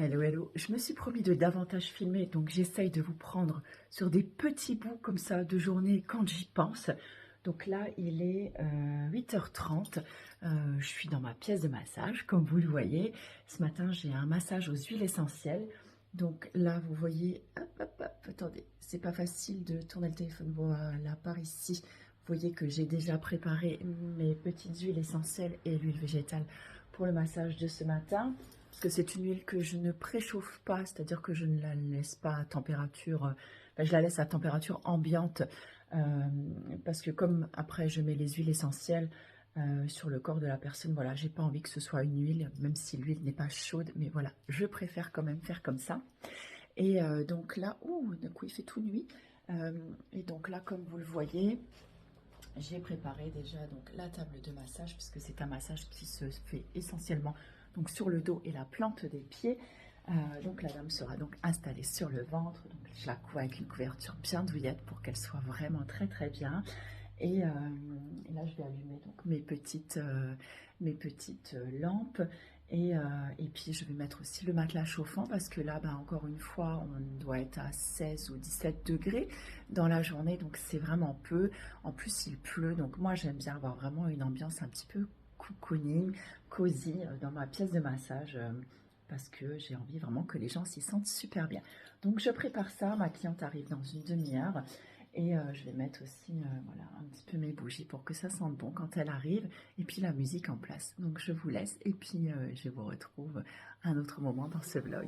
Hello, hello. Je me suis promis de davantage filmer, donc j'essaye de vous prendre sur des petits bouts comme ça de journée quand j'y pense. Donc là, il est 8h30. Je suis dans ma pièce de massage, comme vous le voyez. Ce matin, j'ai un massage aux huiles essentielles. Donc là, vous voyez, hop, hop, hop, attendez, c'est pas facile de tourner le téléphone. Voilà, par ici, vous voyez que j'ai déjà préparé mes petites huiles essentielles et l'huile végétale pour le massage de ce matin. Parce que c'est une huile que je ne préchauffe pas, c'est-à-dire que je ne la laisse pas à température, je la laisse à température ambiante, parce que comme après je mets les huiles essentielles sur le corps de la personne, voilà, j'ai pas envie que ce soit une huile, même si l'huile n'est pas chaude, mais voilà, je préfère quand même faire comme ça. Et donc là, d'un coup il fait tout nuit, et donc là, comme vous le voyez, j'ai préparé déjà donc la table de massage, puisque c'est un massage qui se fait essentiellement donc sur le dos et la plante des pieds. Donc la dame sera donc installée sur le ventre. Donc je la couvre avec une couverture bien douillette pour qu'elle soit vraiment très très bien. Et là je vais allumer donc mes petites lampes. Et puis je vais mettre aussi le matelas chauffant parce que là, encore une fois, on doit être à 16 ou 17 degrés dans la journée, donc c'est vraiment peu. En plus, il pleut, donc moi j'aime bien avoir vraiment une ambiance un petit peu cocooning, cosy dans ma pièce de massage parce que j'ai envie vraiment que les gens s'y sentent super bien. Donc je prépare ça, ma cliente arrive dans une demi-heure. Et je vais mettre aussi voilà, un petit peu mes bougies pour que ça sente bon quand elle arrive. Et puis la musique en place. Donc je vous laisse et puis je vous retrouve à un autre moment dans ce vlog.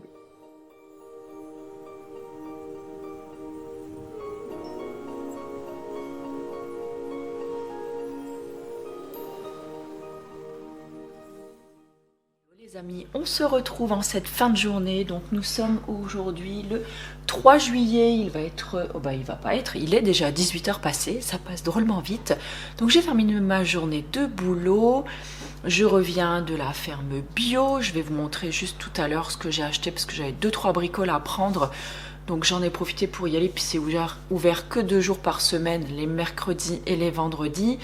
Les amis, on se retrouve en cette fin de journée. Donc nous sommes aujourd'hui le 3 juillet. Il va être, il est déjà 18h passé, ça passe drôlement vite. Donc j'ai terminé ma journée de boulot. Je reviens de la ferme bio. Je vais vous montrer juste tout à l'heure ce que j'ai acheté parce que j'avais 2-3 bricoles à prendre. Donc j'en ai profité pour y aller. Puis c'est ouvert que 2 jours par semaine, les mercredis et les vendredis.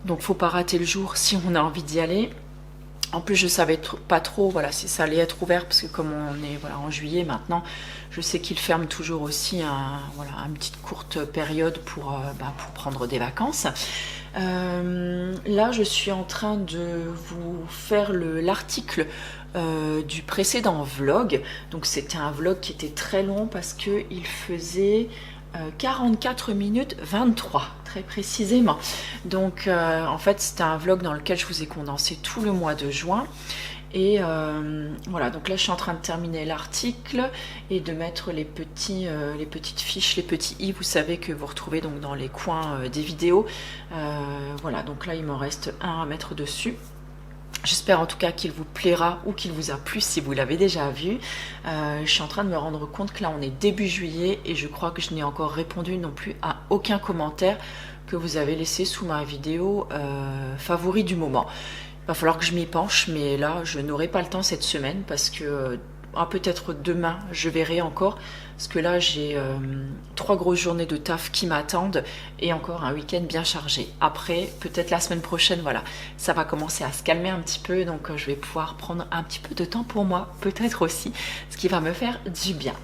Donc faut pas rater le jour si on a envie d'y aller. En plus, je savais pas trop voilà, si ça allait être ouvert, parce que comme on est voilà, en juillet maintenant, je sais qu'ils ferment toujours aussi une petite courte période pour prendre des vacances. Là, je suis en train de vous faire l'article du précédent vlog. Donc c'était un vlog qui était très long parce qu'il faisait 44 minutes 23 très précisément. Donc en fait c'était un vlog dans lequel je vous ai condensé tout le mois de juin. Et voilà, donc là je suis en train de terminer l'article et de mettre les petites fiches, les petits i, vous savez, que vous retrouvez donc dans les coins des vidéos. Voilà, donc là il m'en reste un à mettre dessus. J'espère en tout cas qu'il vous plaira ou qu'il vous a plu si vous l'avez déjà vu. Je suis en train de me rendre compte que là on est début juillet et je crois que je n'ai encore répondu non plus à aucun commentaire que vous avez laissé sous ma vidéo favori du moment. Il va falloir que je m'y penche, mais là je n'aurai pas le temps cette semaine parce que peut-être demain je verrai encore, parce que là j'ai 3 grosses journées de taf qui m'attendent et encore un week-end bien chargé. Après peut-être la semaine prochaine, voilà, ça va commencer à se calmer un petit peu, donc je vais pouvoir prendre un petit peu de temps pour moi, peut-être aussi, ce qui va me faire du bien.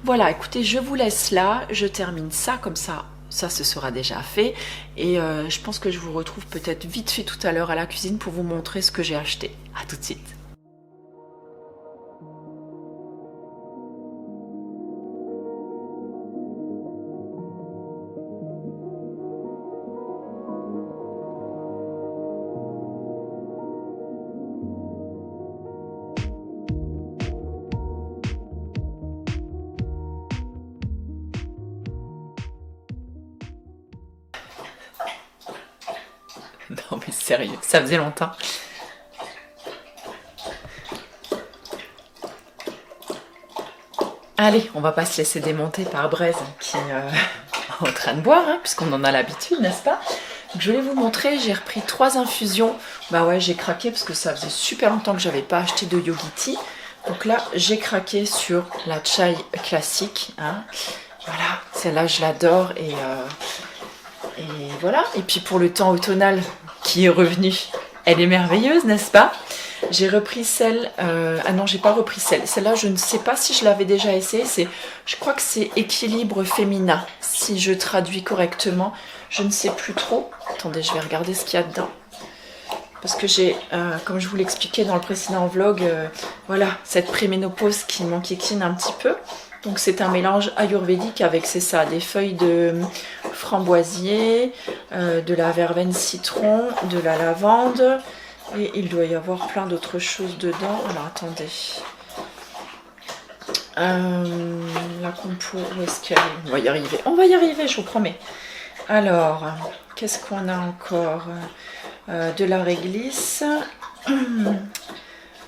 Voilà, écoutez, je vous laisse là, je termine ça comme ça ce sera déjà fait, et je pense que je vous retrouve peut-être vite fait tout à l'heure à la cuisine pour vous montrer ce que j'ai acheté. À tout de suite. Non mais sérieux, ça faisait longtemps. Allez, on va pas se laisser démonter par Braise qui est en train de boire, hein, puisqu'on en a l'habitude, n'est-ce pas? Donc, je vais vous montrer, j'ai repris 3 infusions. Bah ouais, j'ai craqué parce que ça faisait super longtemps que j'avais pas acheté de Yogi Tea. Donc là, j'ai craqué sur la chai classique. Hein. Voilà, celle-là je l'adore et voilà. Et puis pour le temps automnal qui est revenu, elle est merveilleuse, n'est-ce pas? J'ai repris celle... ah non, j'ai pas repris celle. Celle-là, je ne sais pas si je l'avais déjà essayé. Je crois que c'est Équilibre Féminin, si je traduis correctement. Je ne sais plus trop. Attendez, je vais regarder ce qu'il y a dedans. Parce que j'ai, comme je vous l'expliquais dans le précédent vlog, voilà, cette préménopause qui m'enquiquine un petit peu. Donc c'est un mélange ayurvédique avec, c'est ça, des feuilles de framboisier, de la verveine citron, de la lavande. Et il doit y avoir plein d'autres choses dedans. Alors attendez. La compo, où est-ce qu'elle est? On va y arriver. On va y arriver, je vous promets. Alors, qu'est-ce qu'on a encore? De la réglisse,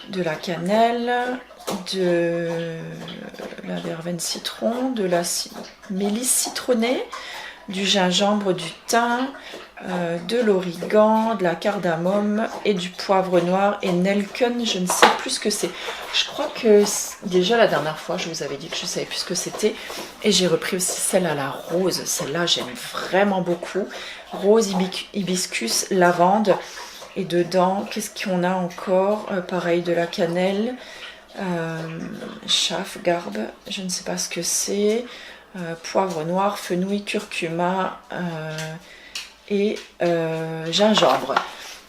de la cannelle, de la verveine citron, de la mélisse citronnée, du gingembre, du thym, de l'origan, de la cardamome et du poivre noir et nelken, je ne sais plus ce que c'est. Je crois que déjà la dernière fois je vous avais dit que je ne savais plus ce que c'était, et j'ai repris aussi celle à la rose. Celle-là j'aime vraiment beaucoup. Rose, hibiscus, lavande, et dedans qu'est-ce qu'on a encore? Pareil, de la cannelle, chaf, garbe, je ne sais pas ce que c'est, poivre noir, fenouil, curcuma et gingembre.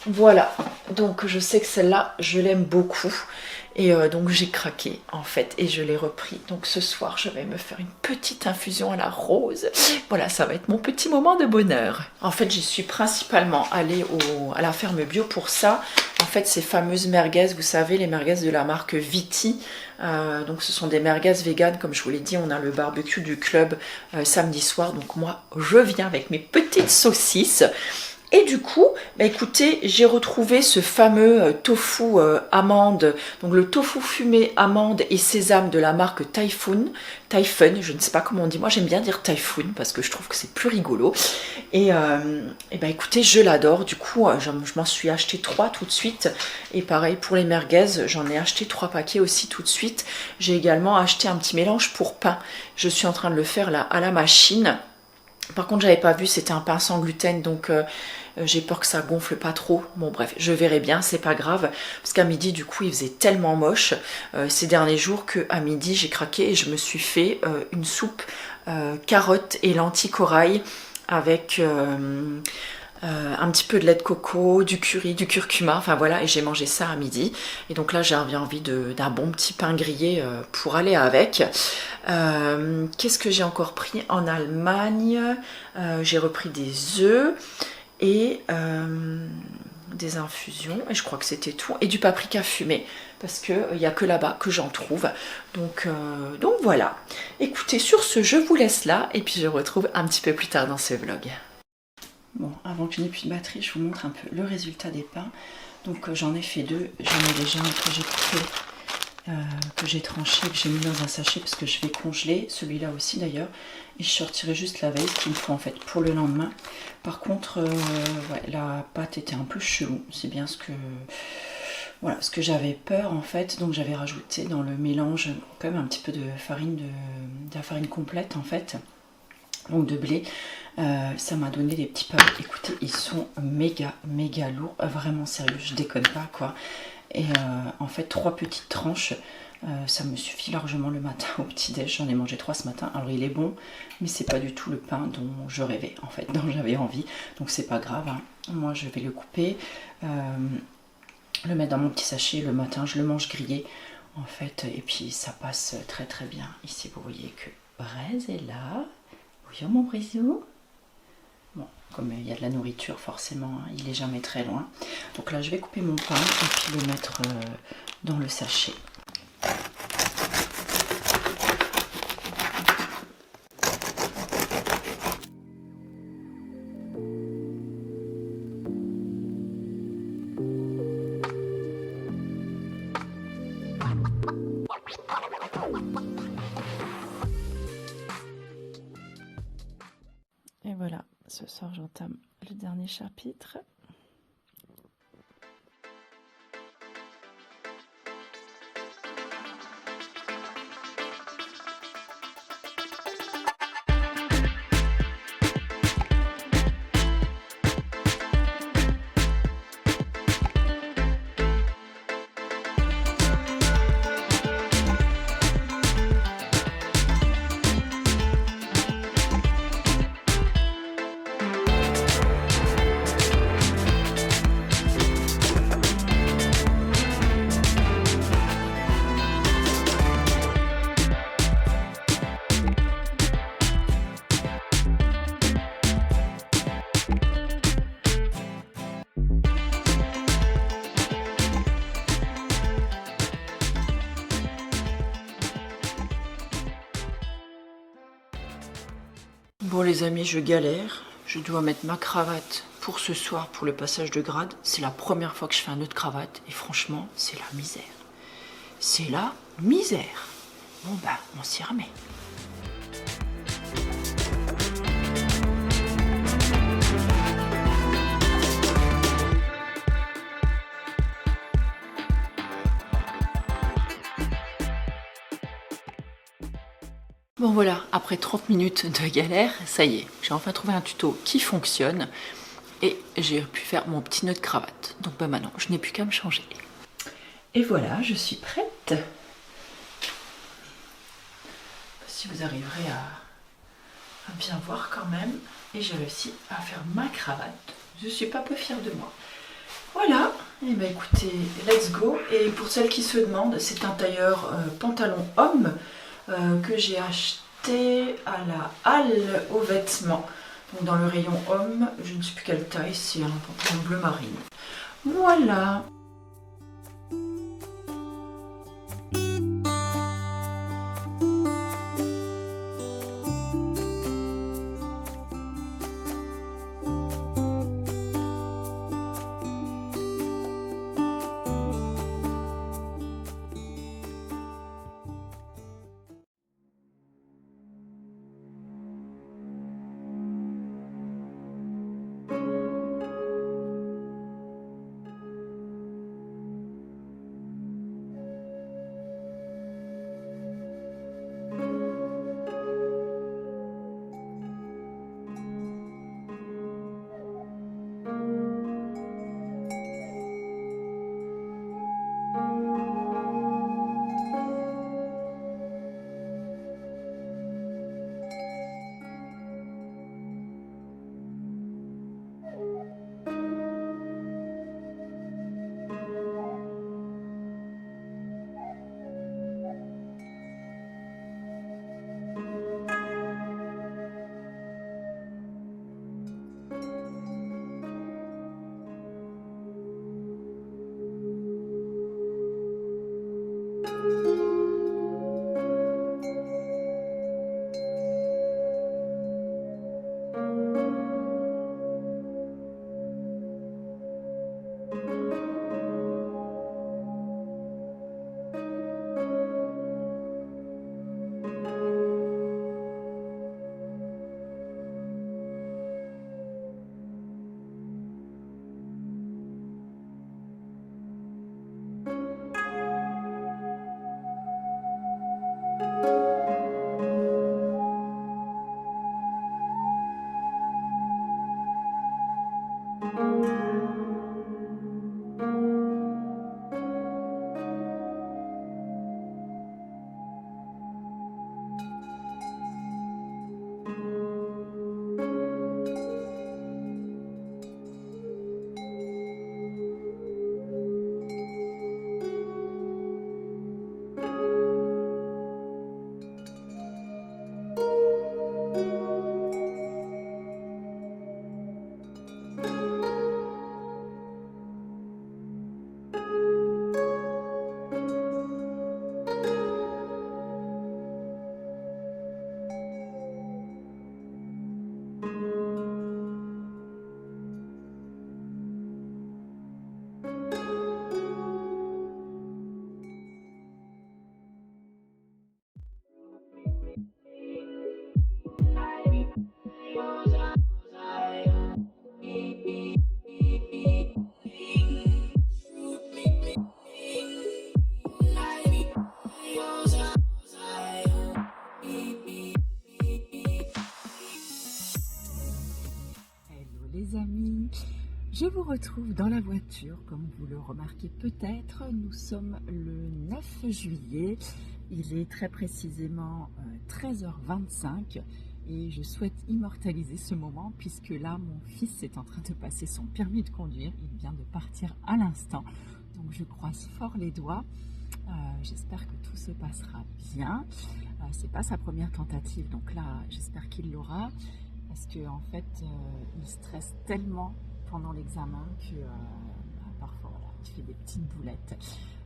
Voilà, donc je sais que celle-là, je l'aime beaucoup. Et donc j'ai craqué en fait et je l'ai repris. Donc ce soir, je vais me faire une petite infusion à la rose. Voilà, ça va être mon petit moment de bonheur. En fait, j'y suis principalement allée à la ferme bio pour ça. En fait, ces fameuses merguez, vous savez, les merguez de la marque Viti. Donc ce sont des merguez véganes, comme je vous l'ai dit. On a le barbecue du club samedi soir. Donc moi, je viens avec mes petites saucisses. Et du coup, bah écoutez, j'ai retrouvé ce fameux tofu amande, donc le tofu fumé amande et sésame de la marque Typhoon, je ne sais pas comment on dit, moi j'aime bien dire Typhoon parce que je trouve que c'est plus rigolo. Et bah écoutez, je l'adore, du coup je m'en suis acheté 3 tout de suite. Et pareil pour les merguez, j'en ai acheté 3 paquets aussi tout de suite. J'ai également acheté un petit mélange pour pain, je suis en train de le faire là à la machine. Par contre, j'avais pas vu, c'était un pain sans gluten, donc j'ai peur que ça gonfle pas trop. Bon bref, je verrai bien, c'est pas grave. Parce qu'à midi, du coup, il faisait tellement moche ces derniers jours qu'à midi, j'ai craqué et je me suis fait une soupe carottes et lentilles corail avec un petit peu de lait de coco, du curry, du curcuma, enfin voilà, et j'ai mangé ça à midi. Et donc là, j'avais envie d'un bon petit pain grillé pour aller avec. Qu'est-ce que j'ai encore pris en Allemagne? J'ai repris des œufs et des infusions, et je crois que c'était tout, et du paprika fumé, parce qu'il n'y a que là-bas que j'en trouve. Donc voilà. Écoutez, sur ce, je vous laisse là, et puis je vous retrouve un petit peu plus tard dans ce vlog. Bon, avant que je n'ai plus de batterie, je vous montre un peu le résultat des pains. Donc j'en ai fait 2, j'en ai déjà un que j'ai coupé, que j'ai tranché, que j'ai mis dans un sachet parce que je vais congeler, celui-là aussi d'ailleurs, et je sortirai juste la veille, qu'il me faut en fait pour le lendemain. Par contre, ouais, la pâte était un peu chelou, c'est bien ce que... Voilà, ce que j'avais peur en fait, donc j'avais rajouté dans le mélange quand même un petit peu de farine, de la farine complète en fait, donc de blé. Ça m'a donné des petits pains, écoutez, ils sont méga lourds, vraiment sérieux, je déconne pas quoi. Et en fait 3 petites tranches, ça me suffit largement le matin au petit déj. J'en ai mangé 3 ce matin, alors il est bon, mais c'est pas du tout le pain dont je rêvais en fait, dont j'avais envie, donc c'est pas grave, hein. Moi je vais le couper, le mettre dans mon petit sachet, le matin je le mange grillé en fait, et puis ça passe très bien. Ici vous voyez que Braise est là. Bonjour mon brisou. Bon, comme il y a de la nourriture forcément, hein, il est jamais très loin. Donc là je vais couper mon pain et puis le mettre dans le sachet. Et voilà, ce soir j'entame le dernier chapitre. Bon les amis, je galère. Je dois mettre ma cravate pour ce soir, pour le passage de grade. C'est la première fois que je fais un nœud de cravate et franchement, c'est la misère. C'est la misère. Bon bah, on s'y remet. Bon voilà, après 30 minutes de galère, ça y est, j'ai enfin trouvé un tuto qui fonctionne et j'ai pu faire mon petit nœud de cravate. Donc bah maintenant, je n'ai plus qu'à me changer. Et voilà, je suis prête. Si vous arriverez à bien voir quand même. Et j'ai réussi à faire ma cravate. Je suis pas peu fière de moi. Voilà, et ben écoutez, let's go. Et pour celles qui se demandent, c'est un tailleur pantalon homme que j'ai acheté à la halle aux vêtements. Donc dans le rayon homme, je ne sais plus quelle taille, c'est un pantalon bleu marine. Voilà. Les amis, je vous retrouve dans la voiture. Comme vous le remarquez peut-être, nous sommes le 9 juillet. Il est très précisément 13h25 et je souhaite immortaliser ce moment puisque là, mon fils est en train de passer son permis de conduire. Il vient de partir à l'instant. Donc je croise fort les doigts. J'espère que tout se passera bien. C'est pas sa première tentative, donc là, j'espère qu'il l'aura. Parce qu'en fait, il stresse tellement pendant l'examen que parfois, voilà, il fait des petites boulettes.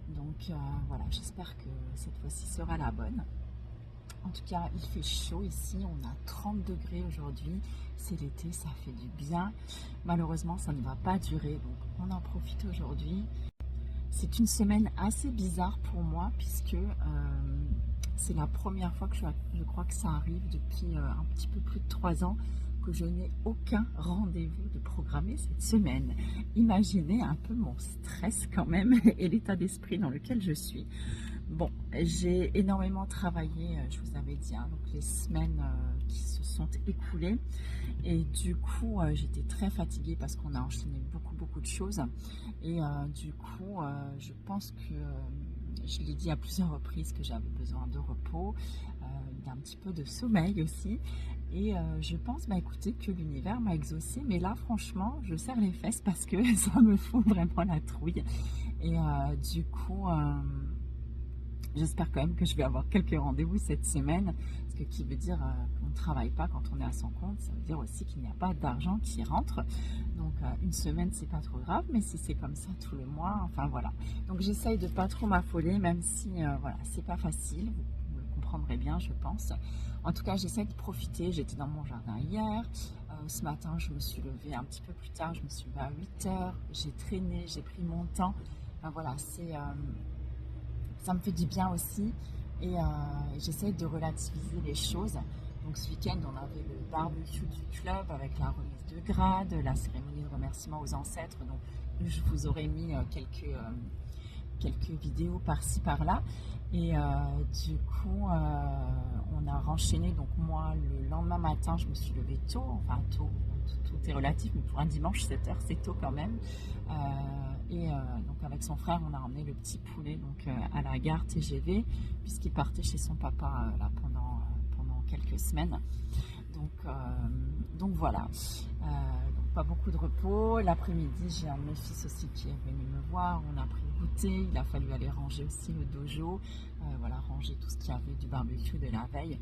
Donc voilà, j'espère que cette fois-ci sera la bonne. En tout cas, il fait chaud ici, on a 30 degrés aujourd'hui, c'est l'été, ça fait du bien. Malheureusement, ça ne va pas durer, donc on en profite aujourd'hui. C'est une semaine assez bizarre pour moi puisque c'est la première fois que je crois que ça arrive depuis un petit peu plus de 3 ans que je n'ai aucun rendez-vous de programmé cette semaine. Imaginez un peu mon stress quand même et l'état d'esprit dans lequel je suis. Bon, j'ai énormément travaillé, je vous avais dit, hein, donc les semaines qui se sont écoulées. Et du coup, j'étais très fatiguée parce qu'on a enchaîné beaucoup de choses. Et du coup, je pense que je l'ai dit à plusieurs reprises que j'avais besoin de repos, d'un petit peu de sommeil aussi. Et je pense, bah écoutez, que l'univers m'a exaucé. Mais là, franchement, je serre les fesses parce que ça me fout vraiment la trouille. Et du coup... j'espère quand même que je vais avoir quelques rendez-vous cette semaine, ce qui veut dire qu'on ne travaille pas quand on est à son compte, ça veut dire aussi qu'il n'y a pas d'argent qui rentre. Donc une semaine c'est pas trop grave, mais si c'est comme ça tout le mois, enfin voilà. Donc j'essaye de pas trop m'affoler, même si voilà, c'est pas facile, vous le comprendrez bien je pense. En tout cas j'essaie de profiter, j'étais dans mon jardin hier, ce matin je me suis levée un petit peu plus tard, je me suis levée à 8 heures, j'ai traîné, j'ai pris mon temps, enfin voilà, ça me fait du bien aussi et j'essaie de relativiser les choses. Donc ce week-end, on avait le barbecue du club avec la remise de grade, la cérémonie de remerciement aux ancêtres. Donc je vous aurais mis quelques vidéos par-ci par-là. Et du coup, on a renchaîné. Donc moi, le lendemain matin, je me suis levée tôt. Enfin tôt, tout est relatif, mais pour un dimanche, 7 heures, c'est tôt quand même. Donc avec son frère, on a emmené le petit poulet donc, à la gare TGV, puisqu'il partait chez son papa là, pendant quelques semaines. Donc voilà, donc pas beaucoup de repos. L'après-midi, j'ai un de mes fils aussi qui est venu me voir, on a pris le goûter, il a fallu aller ranger aussi le dojo, voilà, ranger tout ce qu'il y avait du barbecue de la veille.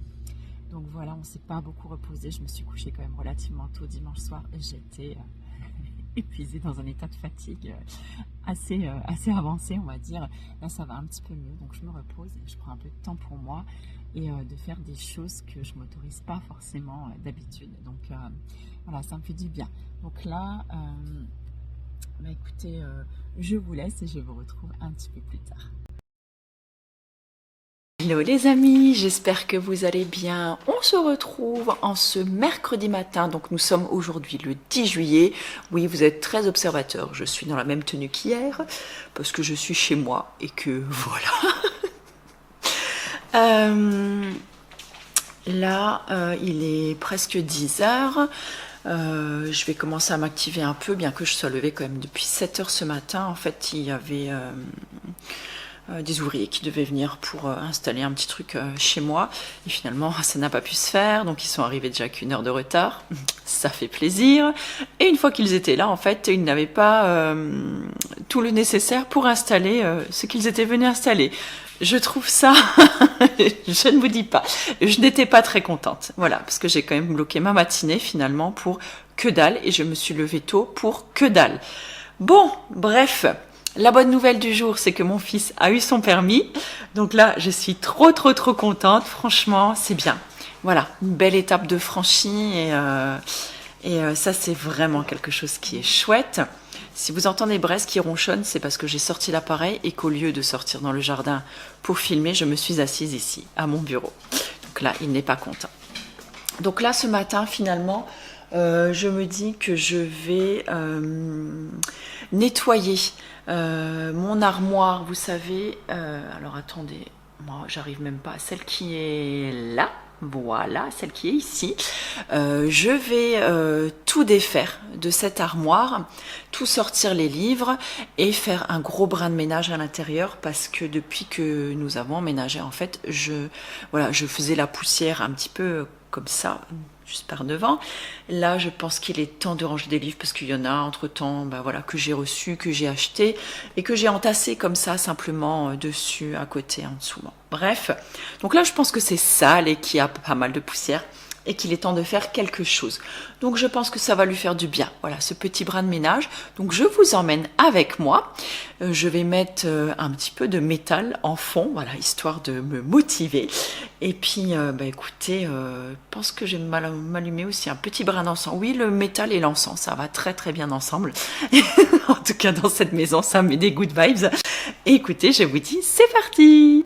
Donc voilà, on ne s'est pas beaucoup reposé, je me suis couchée quand même relativement tôt dimanche soir et j'étais épuisée dans un état de fatigue assez avancé, on va dire. Là, ça va un petit peu mieux, donc je me repose et je prends un peu de temps pour moi et de faire des choses que je ne m'autorise pas forcément d'habitude. Donc voilà, ça me fait du bien. Donc là, bah, écoutez, je vous laisse et je vous retrouve un petit peu plus tard. Hello les amis, j'espère que vous allez bien. On se retrouve en ce mercredi matin, donc nous sommes aujourd'hui le 10 juillet. Oui, vous êtes très observateurs, je suis dans la même tenue qu'hier, parce que je suis chez moi et que voilà. Là, il est presque 10 heures. Je vais commencer à m'activer un peu, bien que je sois levée quand même depuis 7 heures ce matin. En fait, il y avait... des ouvriers qui devaient venir pour installer un petit truc chez moi et finalement ça n'a pas pu se faire, donc ils sont arrivés déjà qu'une heure de retard, ça fait plaisir. Et une fois qu'ils étaient là, en fait ils n'avaient pas tout le nécessaire pour installer ce qu'ils étaient venus installer. Je trouve ça, je ne vous dis pas, je n'étais pas très contente, voilà, parce que j'ai quand même bloqué ma matinée finalement pour que dalle et je me suis levée tôt pour que dalle. Bon, bref. La bonne nouvelle du jour, c'est que mon fils a eu son permis. Donc là, je suis trop contente. Franchement, c'est bien. Voilà, une belle étape de franchie. Et ça, c'est vraiment quelque chose qui est chouette. Si vous entendez Brest qui ronchonne, c'est parce que j'ai sorti l'appareil et qu'au lieu de sortir dans le jardin pour filmer, je me suis assise ici, à mon bureau. Donc là, il n'est pas content. Donc là, ce matin, finalement... je me dis que je vais nettoyer mon armoire, vous savez, alors attendez, moi j'arrive même pas à celle qui est là, voilà, celle qui est ici. Je vais tout défaire de cette armoire, tout sortir les livres et faire un gros brin de ménage à l'intérieur parce que depuis que nous avons emménagé, en fait, je faisais la poussière un petit peu comme ça, juste par devant. Là, je pense qu'il est temps de ranger des livres parce qu'il y en a entre-temps voilà, que j'ai reçu, que j'ai acheté et que j'ai entassé comme ça, simplement dessus, à côté, en dessous. Bon, bref, donc là, je pense que c'est sale et qu'il y a pas mal de poussière et qu'il est temps de faire quelque chose. Donc, je pense que ça va lui faire du bien. Voilà, ce petit brin de ménage. Donc, je vous emmène avec moi. Je vais mettre un petit peu de métal en fond, voilà, histoire de me motiver. Et puis, écoutez, je pense que je vais m'allumer aussi un petit brin d'encens. Oui, le métal et l'encens, ça va très très bien ensemble. En tout cas, dans cette maison, ça met des good vibes. Et écoutez, je vous dis, c'est parti!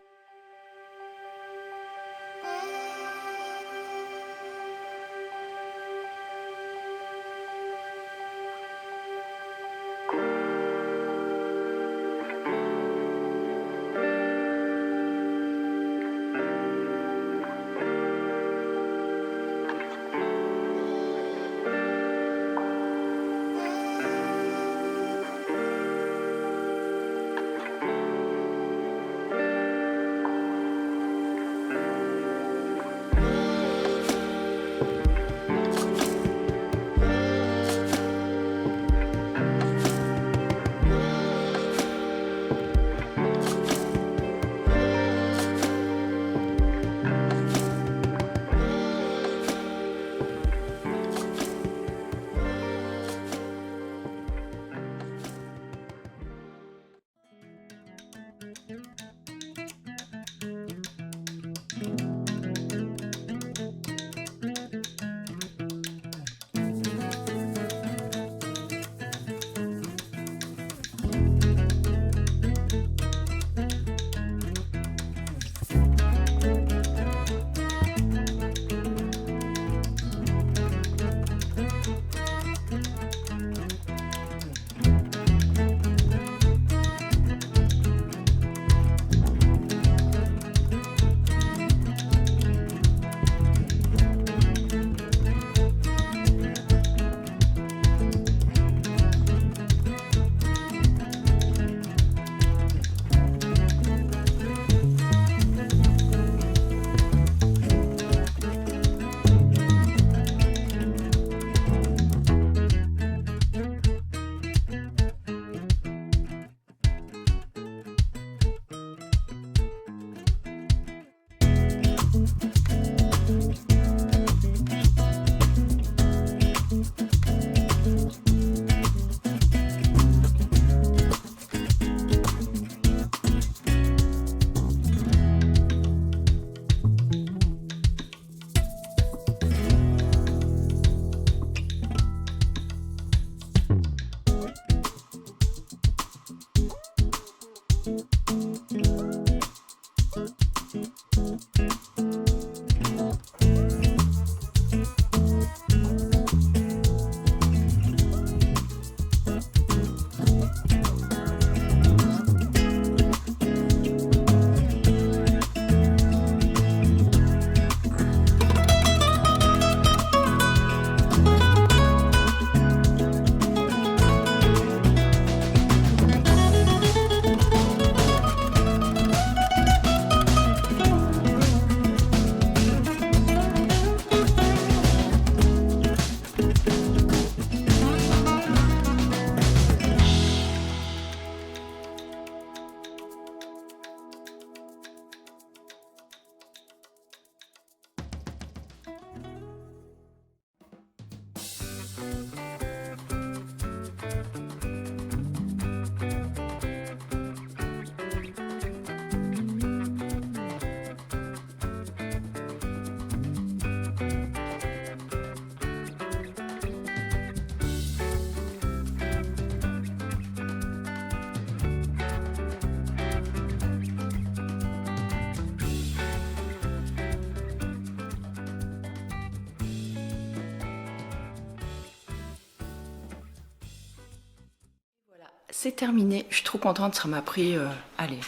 C'est terminé, je suis trop contente, ça m'a pris, allez,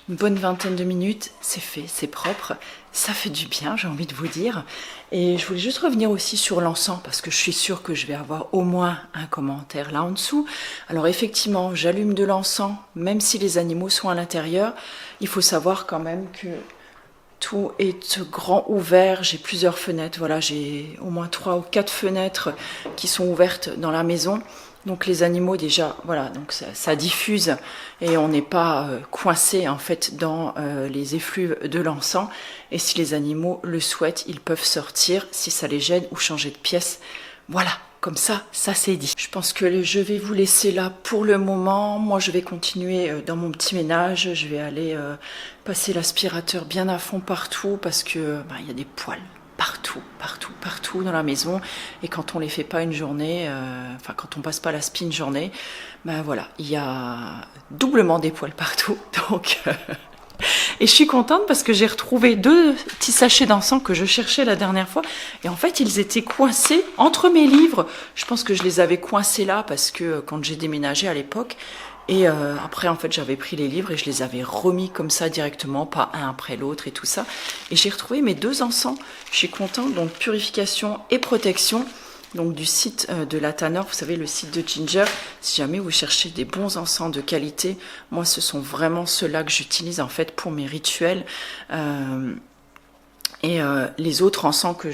une bonne vingtaine de minutes, c'est fait, c'est propre, ça fait du bien, j'ai envie de vous dire. Et je voulais juste revenir aussi sur l'encens, parce que je suis sûre que je vais avoir au moins un commentaire là en dessous. Alors effectivement, j'allume de l'encens, même si les animaux sont à l'intérieur, il faut savoir quand même que tout est grand ouvert, j'ai plusieurs fenêtres, voilà, j'ai au moins 3 ou 4 fenêtres qui sont ouvertes dans la maison. Donc les animaux déjà, voilà, donc ça diffuse et on n'est pas coincé en fait dans les effluves de l'encens. Et si les animaux le souhaitent, ils peuvent sortir si ça les gêne ou changer de pièce. Voilà, comme ça c'est dit. Je pense que je vais vous laisser là pour le moment. Moi, je vais continuer dans mon petit ménage. Je vais aller passer l'aspirateur bien à fond partout parce que il y a des poils partout dans la maison. Et quand on les fait pas une journée, quand on passe pas l'aspi une journée, voilà, il y a doublement des poils partout. Donc et je suis contente parce que j'ai retrouvé 2 petits sachets d'encens que je cherchais la dernière fois. Et en fait, ils étaient coincés entre mes livres. Je pense que je les avais coincés là parce que quand j'ai déménagé à l'époque. Et après, en fait, j'avais pris les livres et je les avais remis comme ça directement, pas un après l'autre et tout ça. Et j'ai retrouvé mes 2 encens. Je suis contente. Donc, purification et protection. Donc du site de la Tanner, vous savez, le site de Ginger. Si jamais vous cherchez des bons encens de qualité, moi ce sont vraiment ceux-là que j'utilise en fait pour mes rituels. Les autres encens que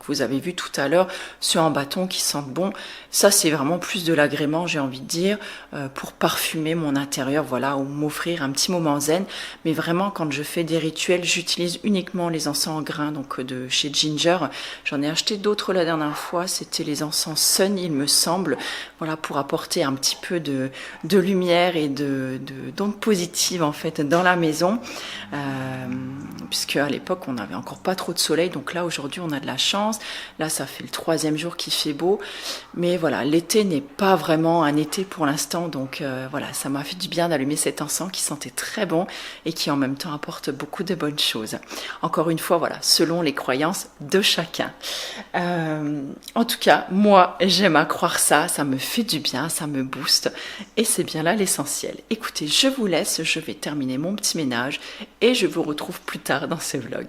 vous avez vu tout à l'heure, ceux en bâton qui sentent bon, ça c'est vraiment plus de l'agrément, j'ai envie de dire, pour parfumer mon intérieur, voilà, ou m'offrir un petit moment zen. Mais vraiment, quand je fais des rituels, j'utilise uniquement les encens en grains, donc de chez Ginger. J'en ai acheté d'autres la dernière fois, c'était les encens Sun, il me semble, voilà, pour apporter un petit peu de lumière et d'ondes positives en fait dans la maison, puisque à l'époque on n'avait encore pas trop de soleil, donc là aujourd'hui on a de la chance. Là ça fait le 3e jour qu'il fait beau, mais voilà, l'été n'est pas vraiment un été pour l'instant, donc voilà, ça m'a fait du bien d'allumer cet encens qui sentait très bon et qui en même temps apporte beaucoup de bonnes choses. Encore une fois, voilà, selon les croyances de chacun. En tout cas, moi j'aime à croire ça me fait du bien, ça me booste et c'est bien là l'essentiel. Écoutez, je vous laisse, je vais terminer mon petit ménage et je vous retrouve plus tard dans ce vlog.